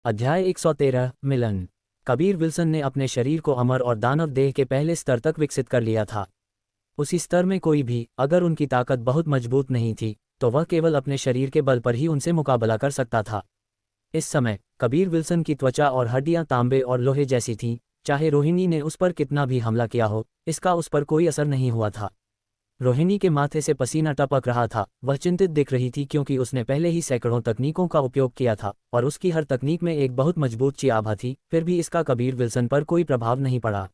अध्याय 113 मिलन। कबीर विल्सन ने अपने शरीर को अमर और दानव देह के पहले स्तर तक विकसित कर लिया था। उसी स्तर में कोई भी, अगर उनकी ताकत बहुत मजबूत नहीं थी, तो वह केवल अपने शरीर के बल पर ही उनसे मुकाबला कर सकता था। इस समय कबीर विल्सन की त्वचा और हड्डियां तांबे और लोहे जैसी थीं। चाहे रोहिणी ने उस पर कितना भी हमला किया हो, इसका उस पर कोई असर नहीं हुआ था। रोहिणी के माथे से पसीना टपक रहा था। वह चिंतित दिख रही थी क्योंकि उसने पहले ही सैकड़ों तकनीकों का उपयोग किया था और उसकी हर तकनीक में एक बहुत मजबूत ची आभा थी, फिर भी इसका कबीर विल्सन पर कोई प्रभाव नहीं पड़ा।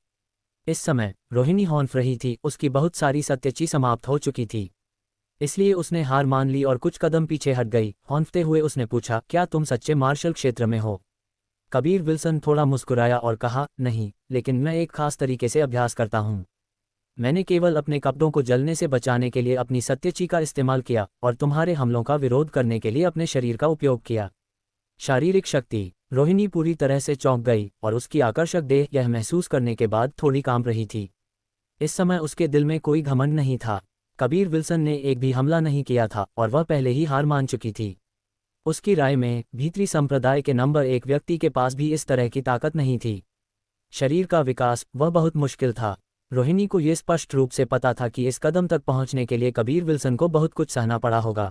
इस समय रोहिणी हौंफ रही थी। उसकी बहुत सारी सत्यची समाप्त हो चुकी थी, इसलिए उसने हार मान ली और कुछ कदम पीछे हट गई। हौंफते हुए उसने पूछा, क्या तुम सच्चे मार्शल क्षेत्र में हो? कबीर विल्सन थोड़ा मुस्कुराया और कहा, नहीं, लेकिन मैं एक खास तरीके से अभ्यास करता हूँ। मैंने केवल अपने कपड़ों को जलने से बचाने के लिए अपनी सत्यची का इस्तेमाल किया और तुम्हारे हमलों का विरोध करने के लिए अपने शरीर का उपयोग किया। शारीरिक शक्ति। रोहिणी पूरी तरह से चौंक गई और उसकी आकर्षक देह यह महसूस करने के बाद थोड़ी कांप रही थी। इस समय उसके दिल में कोई घमंड नहीं था। कबीर विल्सन ने एक भी हमला नहीं किया था और वह पहले ही हार मान चुकी थी। उसकी राय में भीतरी संप्रदाय के नंबर 1 व्यक्ति के पास भी इस तरह की ताकत नहीं थी। शरीर का विकास, वह बहुत मुश्किल था। रोहिणी को यह स्पष्ट रूप से पता था कि इस कदम तक पहुंचने के लिए कबीर विल्सन को बहुत कुछ सहना पड़ा होगा।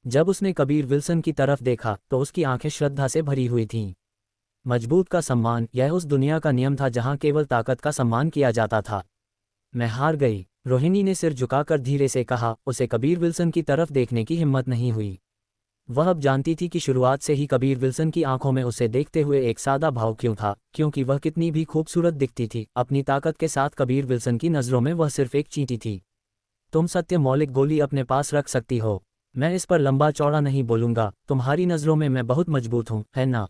जब उसने कबीर विल्सन की तरफ देखा तो उसकी आंखें श्रद्धा से भरी हुई थीं। मजबूत का सम्मान, यह उस दुनिया का नियम था जहां केवल ताकत का सम्मान किया जाता था। मैं हार गई, रोहिणी ने सिर झुकाकर धीरे से कहा। उसे कबीर विल्सन की तरफ देखने की हिम्मत नहीं हुई। वह अब जानती थी कि शुरुआत से ही कबीर विल्सन की आंखों में उसे देखते हुए एक सादा भाव क्यों था, क्योंकि वह कितनी भी खूबसूरत दिखती थी। अपनी ताकत के साथ कबीर विल्सन की नज़रों में वह सिर्फ एक चींटी थी। तुम सत्य मौलिक गोली अपने पास रख सकती हो, मैं इस पर लंबा चौड़ा नहीं बोलूंगा। तुम्हारी नज़रों में मैं बहुत मजबूत हूँ, है ना?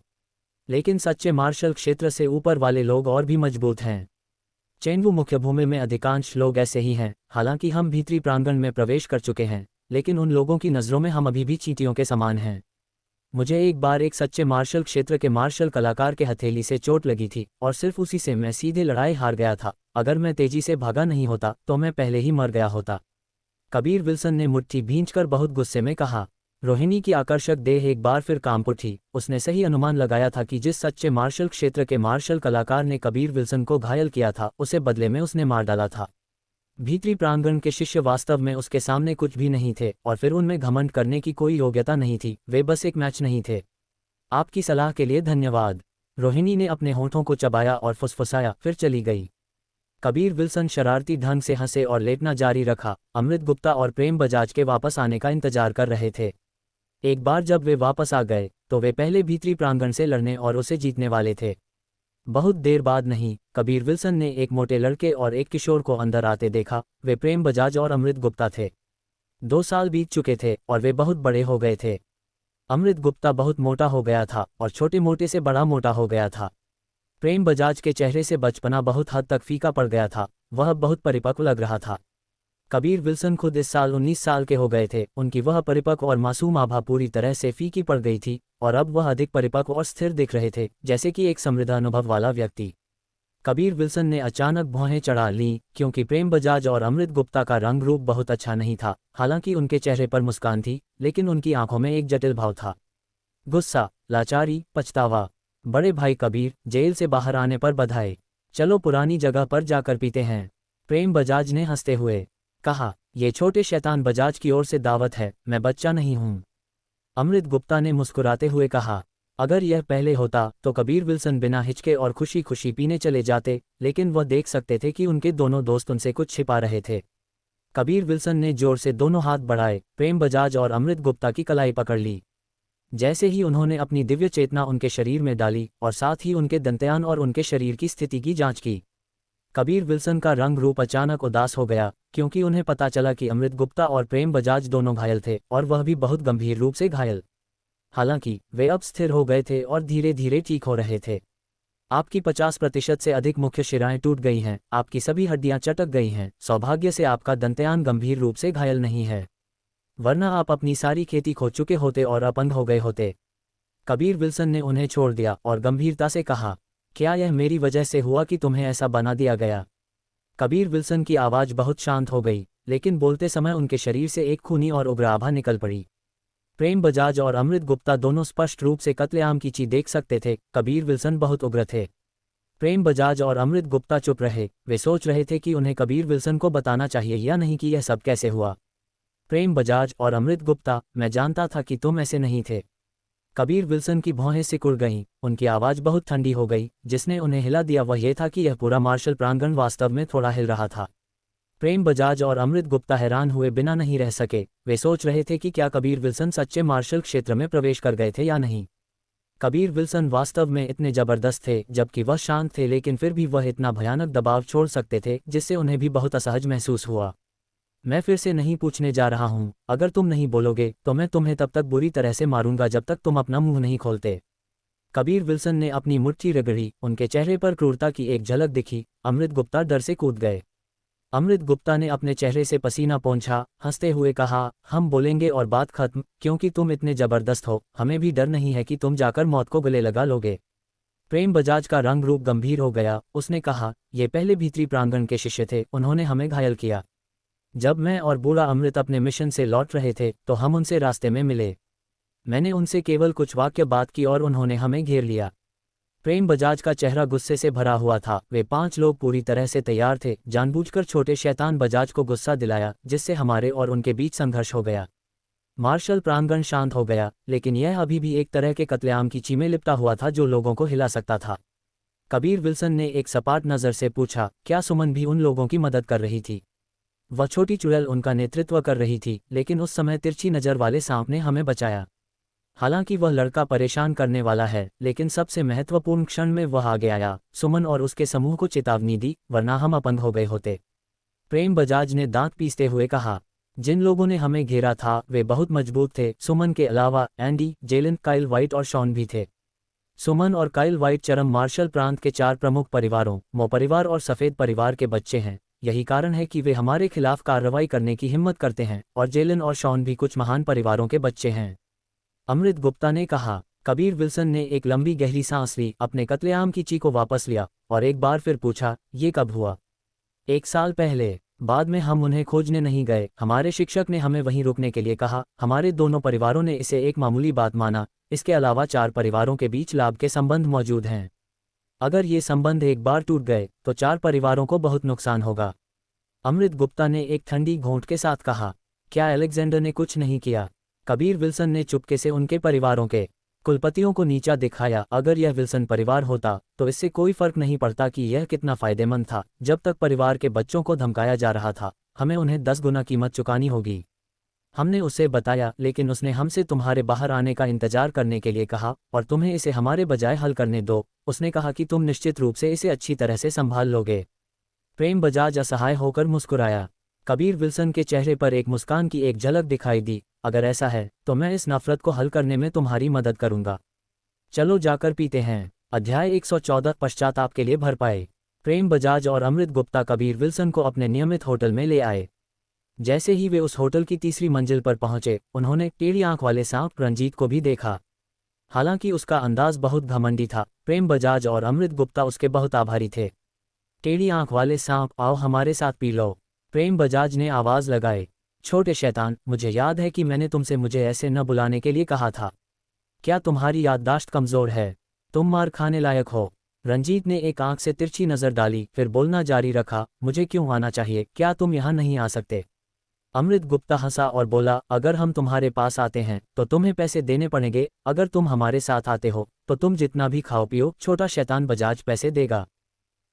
लेकिन सच्चे मार्शल क्षेत्र से ऊपर वाले लोग और भी मजबूत हैं। चेनवू मुख्य भूमि में अधिकांश लोग ऐसे ही हैं। हालांकि हम भीतरी प्रांगण में प्रवेश कर चुके हैं, लेकिन उन लोगों की नज़रों में हम अभी भी चींटियों के समान हैं। मुझे एक बार एक सच्चे मार्शल क्षेत्र के मार्शल कलाकार के हथेली से चोट लगी थी और सिर्फ उसी से मैं सीधे लड़ाई हार गया था। अगर मैं तेजी से भागा नहीं होता तो मैं पहले ही मर गया होता। कबीर विल्सन ने मुट्ठी भींचकर बहुत गुस्से में कहा। रोहिणी की आकर्षक देह एक बार फिर कांप उठी। उसने सही अनुमान लगाया था कि जिस सच्चे मार्शल क्षेत्र के मार्शल कलाकार ने कबीर विल्सन को घायल किया था, उसे बदले में उसने मार डाला था। भीतरी प्रांगण के शिष्य वास्तव में उसके सामने कुछ भी नहीं थे और फिर उनमें घमंड करने की कोई योग्यता नहीं थी। वे बस एक मैच नहीं थे। आपकी सलाह के लिए धन्यवाद। रोहिणी ने अपने होठों को चबाया और फुसफुसाया, फिर चली गई। कबीर विल्सन शरारती ढंग से हंसे और लेटना जारी रखा। अमृत गुप्ता और प्रेम बजाज के वापस आने का इंतजार कर रहे थे। एक बार जब वे वापस आ गए तो वे पहले भीतरी प्रांगण से लड़ने और उसे जीतने वाले थे। बहुत देर बाद नहीं, कबीर विल्सन ने एक मोटे लड़के और एक किशोर को अंदर आते देखा। वे प्रेम बजाज और अमृत गुप्ता थे। 2 साल बीत चुके थे और वे बहुत बड़े हो गए थे। अमृत गुप्ता बहुत मोटा हो गया था और छोटे मोटे से बड़ा मोटा हो गया था। प्रेम बजाज के चेहरे से बचपना बहुत हद तक फीका पड़ गया था। वह बहुत परिपक्व लग रहा था। कबीर विल्सन खुद इस साल 19 साल के हो गए थे। उनकी वह परिपक्व और मासूम आभा पूरी तरह से फीकी पड़ गई थी और अब वह अधिक परिपक्व और स्थिर दिख रहे थे, जैसे कि एक समृद्ध अनुभव वाला व्यक्ति। कबीर विल्सन ने अचानक भौहें चढ़ा लीं, क्योंकि प्रेम बजाज और अमृत गुप्ता का रंग रूप बहुत अच्छा नहीं था। हालांकि उनके चेहरे पर मुस्कान थी, लेकिन उनकी आंखों में एक जटिल भाव था। गुस्सा, लाचारी, पछतावा। बड़े भाई कबीर, जेल से बाहर आने पर बधाई। चलो पुरानी जगह पर जाकर पीते हैं, प्रेम बजाज ने हंसते हुए कहा। ये छोटे शैतान बजाज की ओर से दावत है, मैं बच्चा नहीं हूं। अमृत गुप्ता ने मुस्कुराते हुए कहा। अगर यह पहले होता तो कबीर विल्सन बिना हिचके और खुशी खुशी पीने चले जाते, लेकिन वह देख सकते थे कि उनके दोनों दोस्त उनसे कुछ छिपा रहे थे। कबीर विल्सन ने जोर से दोनों हाथ बढ़ाए। प्रेम बजाज और अमृत गुप्ता की कलाई पकड़ ली। जैसे ही उन्होंने अपनी दिव्य चेतना उनके शरीर में डाली और साथ ही उनके दंतयान और उनके शरीर की स्थिति की जांच की, कबीर विल्सन का रंग रूप अचानक उदास हो गया, क्योंकि उन्हें पता चला कि अमृत गुप्ता और प्रेम बजाज दोनों घायल थे और वह भी बहुत गंभीर रूप से घायल। हालांकि वे अब स्थिर हो गए थे और धीरे धीरे ठीक हो रहे थे। आपकी 50% से अधिक मुख्य शिराएं टूट गई हैं, आपकी सभी हड्डियां चटक गई हैं। सौभाग्य से आपका दंतयान गंभीर रूप से घायल नहीं है, वरना आप अपनी सारी खेती खो चुके होते और अपंग हो गए होते। कबीर विल्सन ने उन्हें छोड़ दिया और गंभीरता से कहा, क्या यह मेरी वजह से हुआ कि तुम्हें ऐसा बना दिया गया? कबीर विल्सन की आवाज़ बहुत शांत हो गई, लेकिन बोलते समय उनके शरीर से एक खूनी और उग्र आभा निकल पड़ी। प्रेम बजाज और अमृत गुप्ता दोनों स्पष्ट रूप से कत्लेआम की चीज देख सकते थे। कबीर विल्सन बहुत उग्र थे। प्रेम बजाज और अमृत गुप्ता चुप रहे। वे सोच रहे थे कि उन्हें कबीर विल्सन को बताना चाहिए या नहीं कि यह सब कैसे हुआ। प्रेम बजाज और अमृत गुप्ता, मैं जानता था कि तुम ऐसे नहीं थे। कबीर विल्सन की भौहें सिकुड़ गईं, उनकी आवाज़ बहुत ठंडी हो गई। जिसने उन्हें हिला दिया वह यह था कि यह पूरा मार्शल प्रांगण वास्तव में थोड़ा हिल रहा था। प्रेम बजाज और अमृत गुप्ता हैरान हुए बिना नहीं रह सके। वे सोच रहे थे कि क्या कबीर विल्सन सच्चे मार्शल क्षेत्र में प्रवेश कर गए थे या नहीं। कबीर विल्सन वास्तव में इतने जबरदस्त थे, जबकि वह शांत थे, लेकिन फिर भी वह इतना भयानक दबाव छोड़ सकते थे जिससे उन्हें भी बहुत असहज महसूस हुआ। मैं फिर से नहीं पूछने जा रहा हूं, अगर तुम नहीं बोलोगे तो मैं तुम्हें तब तक बुरी तरह से मारूंगा जब तक तुम अपना मुंह नहीं खोलते। कबीर विल्सन ने अपनी मुट्ठी रगड़ी, उनके चेहरे पर क्रूरता की एक झलक दिखी। अमृत गुप्ता डर से कूद गए। अमृत गुप्ता ने अपने चेहरे से पसीना पोंछा, हंसते हुए कहा, हम बोलेंगे और बात खत्म, क्योंकि तुम इतने जबरदस्त हो, हमें भी डर नहीं है कि तुम जाकर मौत को गले लगा लोगे। प्रेम बजाज का रंग रूप गंभीर हो गया। उसने कहा, ये पहले भीतरी प्रांगण के शिष्य थे, उन्होंने हमें घायल किया। जब मैं और बूढ़ा अमृत अपने मिशन से लौट रहे थे तो हम उनसे रास्ते में मिले। मैंने उनसे केवल कुछ वाक्य बात की और उन्होंने हमें घेर लिया। प्रेम बजाज का चेहरा गुस्से से भरा हुआ था। वे 5 लोग पूरी तरह से तैयार थे, जानबूझकर छोटे शैतान बजाज को गुस्सा दिलाया, जिससे हमारे और उनके बीच संघर्ष हो गया। मार्शल प्रांगण शांत हो गया, लेकिन यह अभी भी एक तरह के कत्लेआम की चीमें लिपटा हुआ था जो लोगों को हिला सकता था। कबीर विल्सन ने एक सपाट नज़र से पूछा, क्या सुमन भी उन लोगों की मदद कर रही थी? वह छोटी चुड़ैल उनका नेतृत्व कर रही थी, लेकिन उस समय तिरछी नज़र वाले सांप ने हमें बचाया। हालांकि वह लड़का परेशान करने वाला है, लेकिन सबसे महत्वपूर्ण क्षण में वह आगे आया, सुमन और उसके समूह को चेतावनी दी, वरना हम अपंग हो गए होते। प्रेम बजाज ने दांत पीसते हुए कहा, जिन लोगों ने हमें घेरा था वे बहुत मजबूत थे। सुमन के अलावा एंडी, जेलन, काइल वाइट और शॉन भी थे। सुमन और काइल वाइट चरम मार्शल प्रांत के 4 प्रमुख परिवारों, मो परिवार और सफ़ेद परिवार के बच्चे हैं। यही कारण है कि वे हमारे खिलाफ कार्रवाई करने की हिम्मत करते हैं, और जेलन और शॉन भी कुछ महान परिवारों के बच्चे हैं। अमृत गुप्ता ने कहा। कबीर विल्सन ने एक लंबी गहरी सांस ली, अपने कत्लेआम की ची को वापस लिया और एक बार फिर पूछा, ये कब हुआ? 1 साल पहले। बाद में हम उन्हें खोजने नहीं गए, हमारे शिक्षक ने हमें वहीं रुकने के लिए कहा। हमारे दोनों परिवारों ने इसे एक मामूली बात माना। इसके अलावा 4 परिवारों के बीच लाभ के संबंध मौजूद हैं। अगर ये संबंध एक बार टूट गए तो 4 परिवारों को बहुत नुकसान होगा। अमृत गुप्ता ने एक ठंडी घोंट के साथ कहा, क्या अलेक्जेंडर ने कुछ नहीं किया? कबीर विल्सन ने चुपके से उनके परिवारों के कुलपतियों को नीचा दिखाया। अगर यह विल्सन परिवार होता तो इससे कोई फर्क नहीं पड़ता कि यह कितना फायदेमंद था। जब तक परिवार के बच्चों को धमकाया जा रहा था, हमें उन्हें 10 गुना कीमत चुकानी होगी। हमने उसे बताया, लेकिन उसने हमसे तुम्हारे बाहर आने का इंतजार करने के लिए कहा और तुम्हें इसे हमारे बजाय हल करने दो। उसने कहा कि तुम निश्चित रूप से इसे अच्छी तरह से संभाल लोगे। प्रेम बजाज असहाय होकर मुस्कुराया। कबीर विल्सन के चेहरे पर एक मुस्कान की एक झलक दिखाई दी। अगर ऐसा है तो मैं इस नफरत को हल करने में तुम्हारी मदद करूंगा। चलो जाकर पीते हैं। अध्याय 114 पश्चाताप के लिए भरपाई। प्रेम बजाज और अमृत गुप्ता कबीर विल्सन को अपने नियमित होटल में ले आए। जैसे ही वे उस होटल की तीसरी मंजिल पर पहुंचे, उन्होंने टेढ़ी आंख वाले सांप रंजीत को भी देखा। हालांकि उसका अंदाज बहुत घमंडी था, प्रेम बजाज और अमृत गुप्ता उसके बहुत आभारी थे। टेढ़ी आंख वाले सांप, आओ हमारे साथ पी लो। प्रेम बजाज ने आवाज़ लगाई। छोटे शैतान, मुझे याद है कि मैंने तुमसे मुझे ऐसे न बुलाने के लिए कहा था। क्या तुम्हारी याददाश्त कमज़ोर है? तुम मार खाने लायक हो। रंजीत ने एक आंख से तिरछी नज़र डाली, फिर बोलना जारी रखा, मुझे क्यों आना चाहिए? क्या तुम यहाँ नहीं आ सकते? अमृत गुप्ता हंसा और बोला, अगर हम तुम्हारे पास आते हैं तो तुम्हें पैसे देने पड़ेंगे। अगर तुम हमारे साथ आते हो तो तुम जितना भी खाओ पियो, छोटा शैतान बजाज पैसे देगा।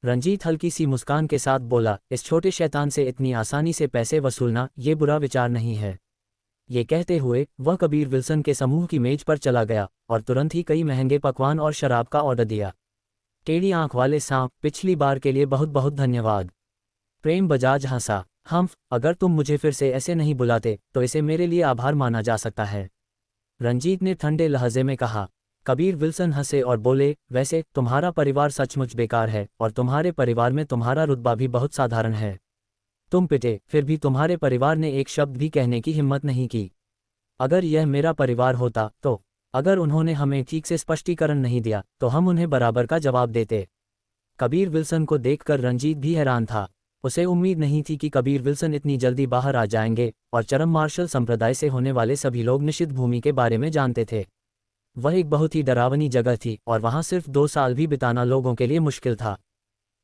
रंजीत हल्की सी मुस्कान के साथ बोला, इस छोटे शैतान से इतनी आसानी से पैसे वसूलना ये बुरा विचार नहीं है। ये कहते हुए वह कबीर विल्सन के समूह की मेज पर चला गया और तुरंत ही कई महंगे पकवान और शराब का ऑर्डर दिया। टेढ़ी आंख वाले सांप, पिछली बार के लिए बहुत बहुत धन्यवाद। प्रेम बजाज हंसा। अगर तुम मुझे फिर से ऐसे नहीं बुलाते तो इसे मेरे लिए आभार माना जा सकता है, रंजीत ने ठंडे लहजे में कहा। कबीर विल्सन हंसे और बोले, वैसे तुम्हारा परिवार सचमुच बेकार है और तुम्हारे परिवार में तुम्हारा रुतबा भी बहुत साधारण है। तुम पिटे, फिर भी तुम्हारे परिवार ने एक शब्द भी कहने की हिम्मत नहीं की। अगर यह मेरा परिवार होता तो अगर उन्होंने हमें ठीक से स्पष्टीकरण नहीं दिया तो हम उन्हें बराबर का जवाब देते। कबीर विल्सन को देखकर रंजीत भी हैरान था। उसे उम्मीद नहीं थी कि कबीर विल्सन इतनी जल्दी बाहर आ जाएंगे, और चरम मार्शल संप्रदाय से होने वाले सभी लोग निषिद्ध भूमि के बारे में जानते थे। वह एक बहुत ही डरावनी जगह थी और वहां सिर्फ 2 साल भी बिताना लोगों के लिए मुश्किल था।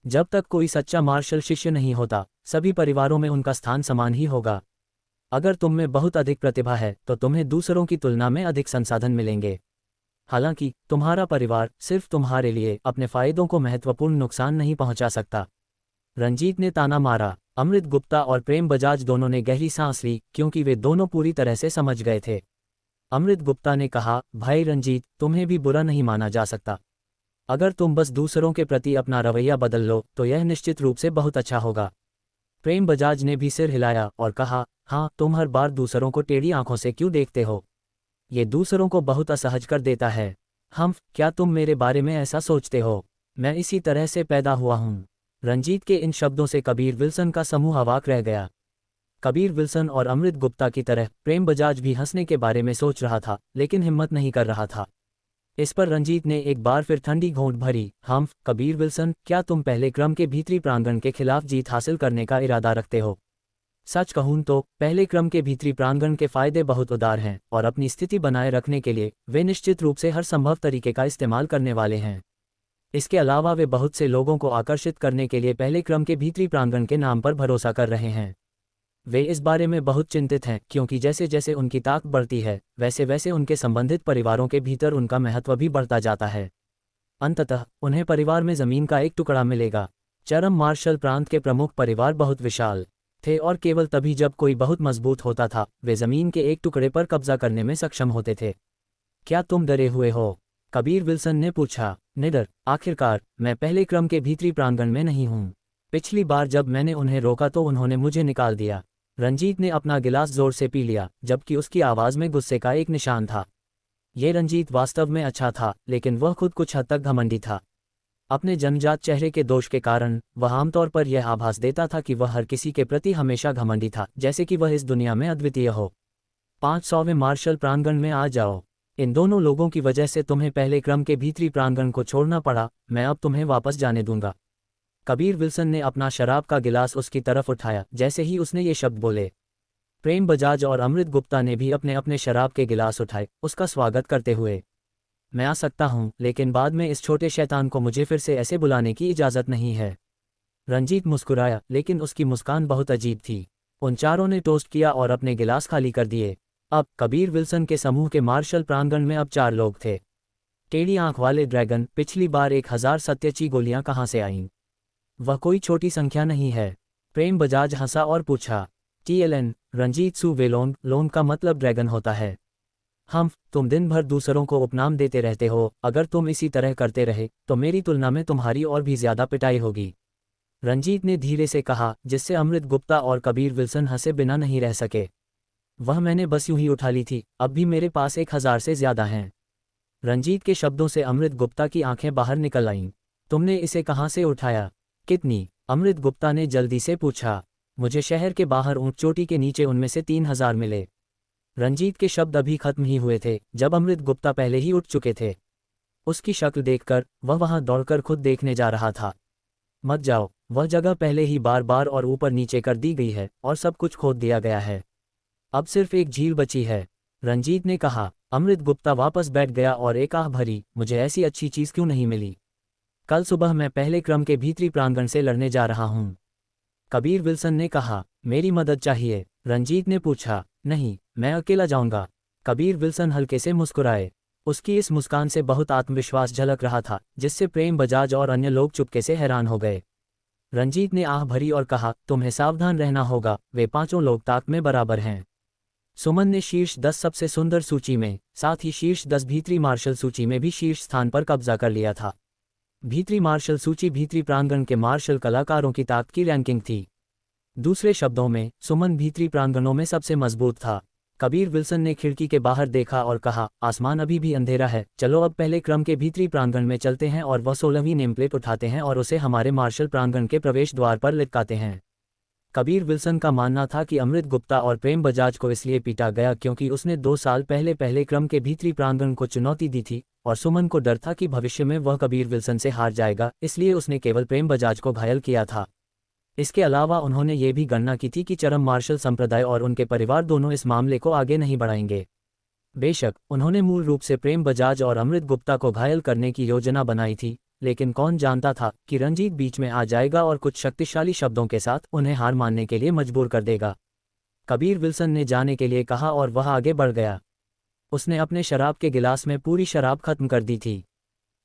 जब तक कोई सच्चा मार्शल शिष्य नहीं होता, सभी परिवारों में उनका स्थान समान ही होगा। अगर तुम में बहुत अधिक प्रतिभा है तो तुम्हें दूसरों की तुलना में अधिक संसाधन मिलेंगे। हालांकि तुम्हारा परिवार सिर्फ तुम्हारे लिए अपने फायदों को महत्वपूर्ण नुकसान नहीं पहुंचा सकता। रंजीत ने ताना मारा। अमृत गुप्ता और प्रेम बजाज दोनों ने गहरी सांस ली, क्योंकि वे दोनों पूरी तरह से समझ गए थे। अमृत गुप्ता ने कहा, भाई रंजीत, तुम्हें भी बुरा नहीं माना जा सकता। अगर तुम बस दूसरों के प्रति अपना रवैया बदल लो तो यह निश्चित रूप से बहुत अच्छा होगा। प्रेम बजाज ने भी सिर हिलाया और कहा, हाँ, तुम हर बार दूसरों को टेढ़ी आंखों से क्यों देखते हो? ये दूसरों को बहुत असहज कर देता है। क्या तुम मेरे बारे में ऐसा सोचते हो? मैं इसी तरह से पैदा हुआ हूँ। रंजीत के इन शब्दों से कबीर विल्सन का समूह अवाक रह गया। कबीर विल्सन और अमृत गुप्ता की तरह प्रेम बजाज भी हंसने के बारे में सोच रहा था, लेकिन हिम्मत नहीं कर रहा था। इस पर रंजीत ने एक बार फिर ठंडी घोंट भरी। कबीर विल्सन, क्या तुम पहले क्रम के भीतरी प्रांगण के खिलाफ जीत हासिल करने का इरादा रखते हो? सच कहूं तो पहले क्रम के भीतरी प्रांगण के फायदे बहुत उदार हैं और अपनी स्थिति बनाए रखने के लिए वे निश्चित रूप से हर संभव तरीके का इस्तेमाल करने वाले हैं। इसके अलावा वे बहुत से लोगों को आकर्षित करने के लिए पहले क्रम के भीतरी प्रांगण के नाम पर भरोसा कर रहे हैं। वे इस बारे में बहुत चिंतित हैं, क्योंकि जैसे जैसे उनकी ताकत बढ़ती है वैसे वैसे उनके संबंधित परिवारों के भीतर उनका महत्व भी बढ़ता जाता है। अंततः उन्हें परिवार में जमीन का एक टुकड़ा मिलेगा। चरम मार्शल प्रांत के प्रमुख परिवार बहुत विशाल थे और केवल तभी जब कोई बहुत मजबूत होता था वे जमीन के एक टुकड़े पर कब्जा करने में सक्षम होते थे। क्या तुम डरे हुए हो? कबीर विल्सन ने पूछा। निडर? आखिरकार मैं पहले क्रम के भीतरी प्रांगण में नहीं हूँ। पिछली बार जब मैंने उन्हें रोका तो उन्होंने मुझे निकाल दिया। रंजीत ने अपना गिलास जोर से पी लिया, जबकि उसकी आवाज़ में गुस्से का एक निशान था। ये रंजीत वास्तव में अच्छा था, लेकिन वह खुद कुछ हद तक घमंडी था। अपने जन्मजात चेहरे के दोष के कारण वह आमतौर पर यह आभास देता था कि वह हर किसी के प्रति हमेशा घमंडी था, जैसे कि वह इस दुनिया में अद्वितीय हो। 500वें मार्शल प्रांगण में आ जाओ। इन दोनों लोगों की वजह से तुम्हें पहले क्रम के भीतरी प्रांगण को छोड़ना पड़ा। मैं अब तुम्हें वापस जाने दूंगा। कबीर विल्सन ने अपना शराब का गिलास उसकी तरफ उठाया जैसे ही उसने ये शब्द बोले। प्रेम बजाज और अमृत गुप्ता ने भी अपने अपने शराब के गिलास उठाए, उसका स्वागत करते हुए। मैं आ सकता हूँ, लेकिन बाद में इस छोटे शैतान को मुझे फिर से ऐसे बुलाने की इजाज़त नहीं है। रंजीत मुस्कुराया, लेकिन उसकी मुस्कान बहुत अजीब थी। उन चारों ने टोस्ट किया और अपने गिलास खाली कर दिए। अब कबीर विल्सन के समूह के मार्शल प्रांगण में अब 4 लोग थे। टेढ़ी आंख वाले ड्रैगन, पिछली बार 1000 सत्यची गोलियां कहाँ से आईं? वह कोई छोटी संख्या नहीं है। प्रेम बजाज हंसा और पूछा। TLN, रंजीत सु वेलोंग, लोंग का मतलब ड्रैगन होता है। तुम दिन भर दूसरों को उपनाम देते रहते हो। अगर तुम इसी तरह करते रहे तो मेरी तुलना में तुम्हारी और भी ज्यादा पिटाई होगी। रंजीत ने धीरे से कहा, जिससे अमृत गुप्ता और कबीर विल्सन हंसे बिना नहीं रह सके। वह मैंने बस यूं ही उठा ली थी, अब भी मेरे पास 1000 से ज्यादा हैं। रंजीत के शब्दों से अमृत गुप्ता की आंखें बाहर निकल आईं। तुमने इसे कहाँ से उठाया? कितनी? अमृत गुप्ता ने जल्दी से पूछा। मुझे शहर के बाहर ऊंट चोटी के नीचे उनमें से 3000 मिले। रंजीत के शब्द अभी खत्म ही हुए थे जब अमृत गुप्ता पहले ही उठ चुके थे। उसकी शक्ल देखकर वह वहां दौड़कर खुद देखने जा रहा था। मत जाओ, वह जगह पहले ही बार बार और ऊपर नीचे कर दी गई है और सब कुछ खोद दिया गया है। अब सिर्फ एक झील बची है, रंजीत ने कहा। अमृत गुप्ता वापस बैठ गया और एक आह भरी, मुझे ऐसी अच्छी चीज क्यों नहीं मिली? कल सुबह मैं पहले क्रम के भीतरी प्रांगण से लड़ने जा रहा हूं। कबीर विल्सन ने कहा। मेरी मदद चाहिए? रंजीत ने पूछा। नहीं, मैं अकेला जाऊंगा। कबीर विल्सन हल्के से मुस्कुराए। उसकी इस मुस्कान से बहुत आत्मविश्वास झलक रहा था, जिससे प्रेम बजाज और अन्य लोग चुपके से हैरान हो गए। रंजीत ने आह भरी और कहा, तुम्हें सावधान रहना होगा, वे 5 लोग ताकत में बराबर हैं। सुमन ने शीर्ष 10 सबसे सुंदर सूची में, साथ ही शीर्ष 10 भीतरी मार्शल सूची में भी शीर्ष स्थान पर कब्जा कर लिया था। भीतरी मार्शल सूची भीतरी प्रांगण के मार्शल कलाकारों की ताकत की रैंकिंग थी। दूसरे शब्दों में, सुमन भीतरी प्रांगणों में सबसे मजबूत था। कबीर विल्सन ने खिड़की के बाहर देखा और कहा, आसमान अभी भी अंधेरा है, चलो अब पहले क्रम के भीतरी प्रांगण में चलते हैं और वह 16वीं नेमप्लेट उठाते हैं और उसे हमारे मार्शल प्रांगण के प्रवेश द्वार पर लटकाते हैं। कबीर विल्सन का मानना था कि अमृत गुप्ता और प्रेम बजाज को इसलिए पीटा गया क्योंकि उसने 2 साल पहले पहले क्रम के भीतरी प्रांगण को चुनौती दी थी, और सुमन को डर था कि भविष्य में वह कबीर विल्सन से हार जाएगा, इसलिए उसने केवल प्रेम बजाज को घायल किया था। इसके अलावा उन्होंने ये भी गणना की थी कि चरम मार्शल संप्रदाय और उनके परिवार दोनों इस मामले को आगे नहीं बढ़ाएंगे। बेशक उन्होंने मूल रूप से प्रेम बजाज और अमृत गुप्ता को घायल करने की योजना बनाई थी, लेकिन कौन जानता था कि रंजीत बीच में आ जाएगा और कुछ शक्तिशाली शब्दों के साथ उन्हें हार मानने के लिए मजबूर कर देगा। कबीर विल्सन ने जाने के लिए कहा और वह आगे बढ़ गया। उसने अपने शराब के गिलास में पूरी शराब खत्म कर दी थी।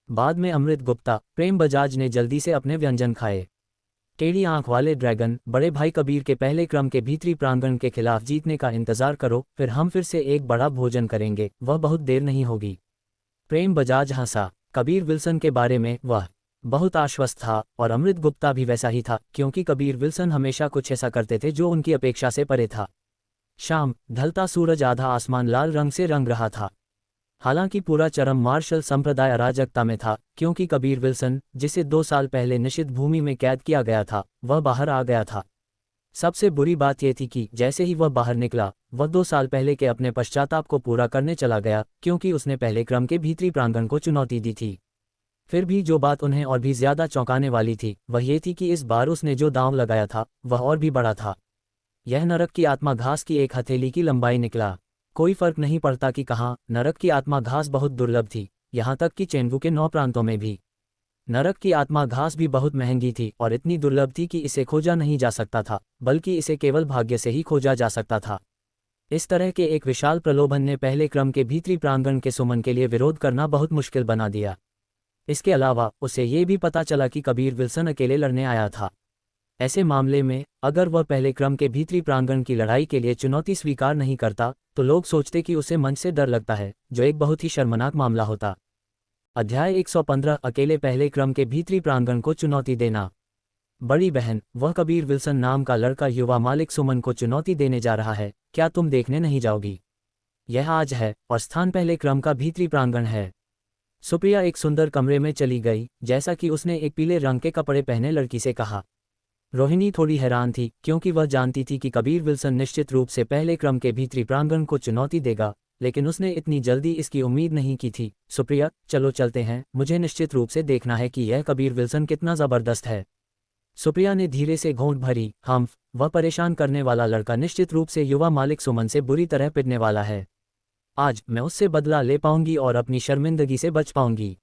बाद में अमृत गुप्ता, प्रेम बजाज ने जल्दी से अपने व्यंजन खाए। टेढ़ी आंख वाले ड्रैगन, बड़े भाई कबीर के पहले क्रम के भीतरी प्रांगण के खिलाफ जीतने का इंतजार करो, फिर हम फिर से एक बड़ा भोजन करेंगे, वह बहुत देर नहीं होगी। प्रेम बजाज हंसा। कबीर विल्सन के बारे में वह बहुत आश्वस्त था और अमृत गुप्ता भी वैसा ही था, क्योंकि कबीर विल्सन हमेशा कुछ ऐसा करते थे जो उनकी अपेक्षा से परे था। शाम, ढलता सूरज आधा आसमान लाल रंग से रंग रहा था। हालांकि पूरा चरम मार्शल संप्रदाय अराजकता में था, क्योंकि कबीर विल्सन, जिसे 2 साल पहले निषिद्ध भूमि में कैद किया गया था, वह बाहर आ गया था। सबसे बुरी बात यह थी कि जैसे ही वह बाहर निकला, वह 2 साल पहले के अपने पश्चाताप को पूरा करने चला गया, क्योंकि उसने पहले क्रम के भीतरी प्रांगण को चुनौती दी थी। फिर भी जो बात उन्हें और भी ज्यादा चौंकाने वाली थी, वह ये थी कि इस बार उसने जो दांव लगाया था, वह और भी बड़ा था। यह नरक की आत्मा घास की एक हथेली की लंबाई निकला। कोई फर्क नहीं पड़ता कि कहाँ, नरक की आत्मा घास बहुत दुर्लभ थी, यहाँ तक कि चेंबू के 9 प्रांतों में भी। नरक की आत्मा घास भी बहुत महंगी थी और इतनी दुर्लभ थी कि इसे खोजा नहीं जा सकता था, बल्कि इसे केवल भाग्य से ही खोजा जा सकता था। इस तरह के एक विशाल प्रलोभन ने पहले क्रम के भीतरी प्रांगण के सुमन के लिए विरोध करना बहुत मुश्किल बना दिया। इसके अलावा उसे ये भी पता चला कि कबीर विल्सन अकेले लड़ने आया था। ऐसे मामले में अगर वह पहले क्रम के भीतरी प्रांगण की लड़ाई के लिए चुनौती स्वीकार नहीं करता, तो लोग सोचते कि उसे मंच से डर लगता है, जो एक बहुत ही शर्मनाक मामला होता। अध्याय 115, अकेले पहले क्रम के भीतरी प्रांगण को चुनौती देना। बड़ी बहन, वह कबीर विल्सन नाम का लड़का युवा मालिक सुमन को चुनौती देने जा रहा है, क्या तुम देखने नहीं जाओगी? यह आज है और स्थान पहले क्रम का भीतरी प्रांगण है। सुप्रिया एक सुंदर कमरे में चली गई, जैसा कि उसने एक पीले रंग के कपड़े पहने लड़की से कहा। रोहिणी थोड़ी हैरान थी, क्योंकि वह जानती थी कि कबीर विल्सन निश्चित रूप से पहले क्रम के भीतरी प्रांगण को चुनौती देगा, लेकिन उसने इतनी जल्दी इसकी उम्मीद नहीं की थी। सुप्रिया, चलो चलते हैं, मुझे निश्चित रूप से देखना है कि यह कबीर विल्सन कितना ज़बरदस्त है। सुप्रिया ने धीरे से घोंट भरी। वह परेशान करने वाला लड़का निश्चित रूप से युवा मालिक सुमन से बुरी तरह पिटने वाला है। आज मैं उससे बदला ले पाऊंगी और अपनी शर्मिंदगी से बच पाऊंगी।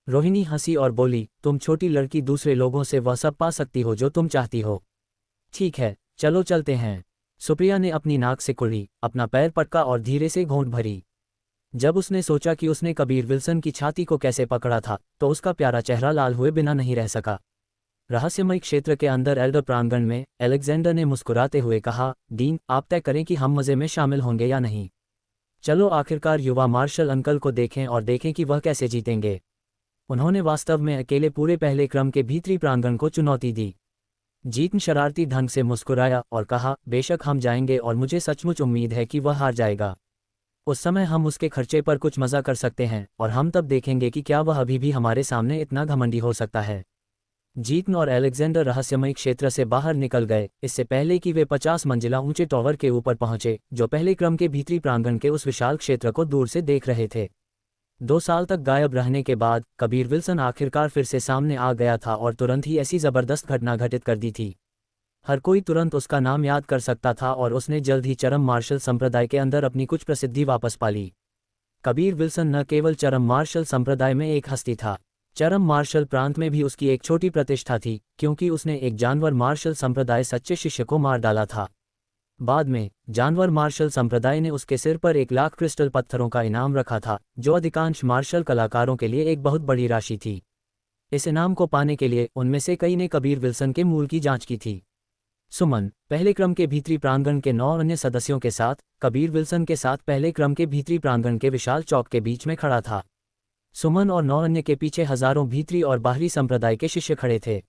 रोहिणी हंसी और बोली, तुम छोटी लड़की, दूसरे लोगों से वह सब पा सकती हो जो तुम चाहती हो। ठीक है, चलो चलते हैं। सुप्रिया ने अपनी नाक से कुड़ी, अपना पैर पटका और धीरे से घोंट भरी। जब उसने सोचा कि उसने कबीर विल्सन की छाती को कैसे पकड़ा था, तो उसका प्यारा चेहरा लाल हुए बिना नहीं रह सका। रहस्यमय क्षेत्र के अंदर एल्डर प्रांगण में अलेक्जेंडर ने मुस्कुराते हुए कहा, डीन, आप तय करें कि हम मज़े में शामिल होंगे या नहीं। चलो आखिरकार युवा मार्शल अंकल को देखें और देखें कि वह कैसे जीतेंगे। उन्होंने वास्तव में अकेले पूरे पहले क्रम के भीतरी प्रांगण को चुनौती दी। जीतन शरारती ढंग से मुस्कुराया और कहा, बेशक हम जाएंगे और मुझे सचमुच उम्मीद है कि वह हार जाएगा। उस समय हम उसके खर्चे पर कुछ मज़ा कर सकते हैं और हम तब देखेंगे कि क्या वह अभी भी हमारे सामने इतना घमंडी हो सकता है। जीतन और अलेक्जेंडर रहस्यमय क्षेत्र से बाहर निकल गए, इससे पहले कि वे 50 मंजिला ऊंचे टॉवर के ऊपर पहुंचे, जो पहले क्रम के भीतरी प्रांगण के उस विशाल क्षेत्र को दूर से देख रहे थे। 2 साल तक गायब रहने के बाद कबीर विल्सन आखिरकार फिर से सामने आ गया था और तुरंत ही ऐसी ज़बरदस्त घटना घटित कर दी थी। हर कोई तुरंत उसका नाम याद कर सकता था और उसने जल्द ही चरम मार्शल संप्रदाय के अंदर अपनी कुछ प्रसिद्धि वापस पा ली। कबीर विल्सन न केवल चरम मार्शल संप्रदाय में एक हस्ती था, चरम मार्शल प्रांत में भी उसकी एक छोटी प्रतिष्ठा थी, क्योंकि उसने एक जानवर मार्शल संप्रदाय सच्चे शिष्य को मार डाला था। बाद में जानवर मार्शल संप्रदाय ने उसके सिर पर 1 लाख क्रिस्टल पत्थरों का इनाम रखा था, जो अधिकांश मार्शल कलाकारों के लिए एक बहुत बड़ी राशि थी। इस इनाम को पाने के लिए उनमें से कई ने कबीर विल्सन के मूल की जांच की थी। सुमन, पहले क्रम के भीतरी प्रांगण के 9 अन्य सदस्यों के साथ, कबीर विल्सन के साथ पहले क्रम के भीतरी प्रांगण के विशाल चौक के बीच में खड़ा था। सुमन और 9 अन्य के पीछे हजारों भीतरी और बाहरी संप्रदाय के शिष्य खड़े थे।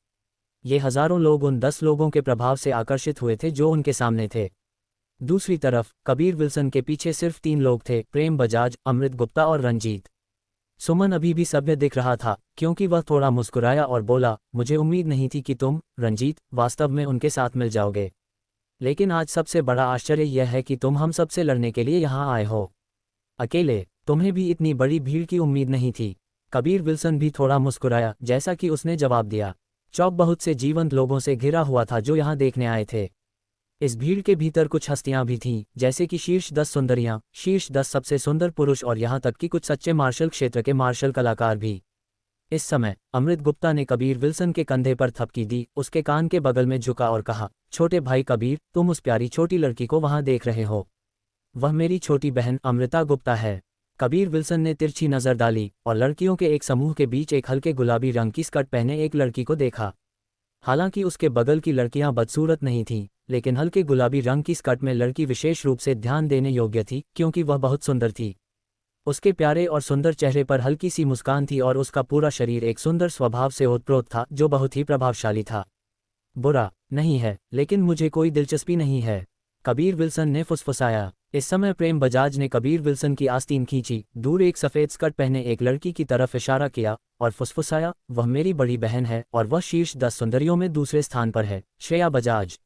ये हजारों लोग उन 10 लोगों के प्रभाव से आकर्षित हुए थे जो उनके सामने थे। दूसरी तरफ कबीर विल्सन के पीछे सिर्फ 3 लोग थे, प्रेम बजाज, अमृत गुप्ता और रंजीत। सुमन अभी भी सभ्य दिख रहा था, क्योंकि वह थोड़ा मुस्कुराया और बोला, मुझे उम्मीद नहीं थी कि तुम, रंजीत, वास्तव में उनके साथ मिल जाओगे। लेकिन आज सबसे बड़ा आश्चर्य यह है कि तुम हम सबसे लड़ने के लिए यहाँ आए हो, अकेले। तुम्हें भी इतनी बड़ी भीड़ की उम्मीद नहीं थी। कबीर विल्सन भी थोड़ा मुस्कुराया, जैसा कि उसने जवाब दिया, चौक बहुत से जीवंत लोगों से घिरा हुआ था जो यहाँ देखने आए थे। इस भीड़ के भीतर कुछ हस्तियां भी थीं, जैसे कि शीर्ष 10 सुंदरियां, शीर्ष 10 सबसे सुंदर पुरुष और यहाँ तक कि कुछ सच्चे मार्शल क्षेत्र के मार्शल कलाकार भी। इस समय अमृत गुप्ता ने कबीर विल्सन के कंधे पर थपकी दी, उसके कान के बगल में झुका और कहा, छोटे भाई कबीर, तुम उस प्यारी छोटी लड़की को वहां देख रहे हो? वह मेरी छोटी बहन अमृता गुप्ता है। कबीर विल्सन ने तिरछी नजर डाली और लड़कियों के एक समूह के बीच एक हल्के गुलाबी रंग की स्कर्ट पहने एक लड़की को देखा। हालांकि उसके बगल की लड़कियां बदसूरत नहीं थीं, लेकिन हल्के गुलाबी रंग की स्कर्ट में लड़की विशेष रूप से ध्यान देने योग्य थी, क्योंकि वह बहुत सुंदर थी। उसके प्यारे और सुंदर चेहरे पर हल्की सी मुस्कान थी और उसका पूरा शरीर एक सुंदर स्वभाव से ओतप्रोत था जो बहुत ही प्रभावशाली था। बुरा नहीं है, लेकिन मुझे कोई दिलचस्पी नहीं है, कबीर विल्सन ने फुसफुसाया। इस समय प्रेम बजाज ने कबीर विल्सन की आस्तीन खींची, दूर एक सफ़ेद स्कर्ट पहने एक लड़की की तरफ इशारा किया और फुसफुसाया, वह मेरी बड़ी बहन है और वह शीर्ष 10 सुंदरियों में दूसरे स्थान पर है, श्रेया बजाज।